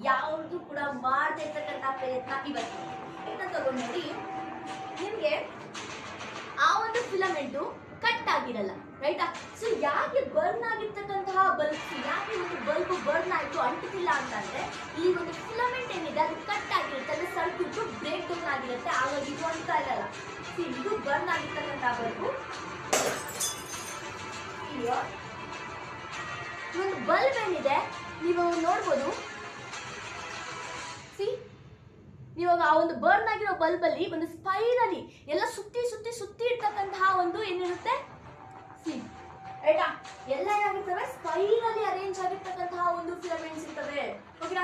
ಯಾವುದು ಕೂಡ ಮಾಡದೇ ಇರ್ತಕ್ಕಂಥ ಪ್ರಯತ್ನ ಇವತ್ತು. ಇದನ್ನ ತಗೊಂಡು ನೋಡಿ, ನಿಮ್ಗೆ ಆ ಒಂದು ಫಿಲಮೆಂಟು ಕಟ್ ಆಗಿರಲ್ಲ, ರೈಟಾ? ಸೊ ಯಾಕೆ ಬರ್ನ್ ಆಗಿರ್ತಕ್ಕಂತಹ ಬಲ್ಬ್, ಯಾಕೆ ಒಂದು ಬಲ್ಬ್ ಬರ್ನ್ ಆಯ್ತು ಅಂಟಿಲ್ಲ ಅಂತಂದ್ರೆ ಈ ಒಂದು ಫಿಲಮೆಂಟ್ ಏನಿದೆ ಅದು ಕಟ್ ಆಗಿರುತ್ತೆ, ಅದು ಸರ್ಕ್ಯೂಟ್ ಬ್ರೇಕ್ ಡೌನ್ ಆಗಿರುತ್ತೆ, ಆವಾಗ ಇದು ಅಂತ ಇರಲ್ಲ. ಇದು ಬರ್ನ್ ಆಗಿರ್ತಕ್ಕಂತಹ ಬಲ್ಬು. ಒಂದು ಬಲ್ಬ್ ಏನಿದೆ ನೀವು ನೋಡ್ಬೋದು, ಇವಾಗ ಆ ಒಂದು ಬರ್ನ್ ಆಗಿರೋ ಬಲ್ಬ್ ಅಲ್ಲಿ ಒಂದು ಸ್ಪೈರಲಿ ಎಲ್ಲ ಸುತ್ತಿ ಸುತ್ತಿ ಸುತ್ತಿ ಇರ್ತಕ್ಕಂತಹ ಒಂದು ಏನಿರುತ್ತೆ ರೈಟಾ, ಎಲ್ಲ ಏನಾಗಿರ್ತವೆ ಸ್ಪೈರಲಿ ಅರೇಂಜ್ ಆಗಿರ್ತಕ್ಕಂತಹ ಒಂದು ಫಿಲಮೆಂಟ್ಸ್ ಇರ್ತವೆ, ಓಕೆನಾ?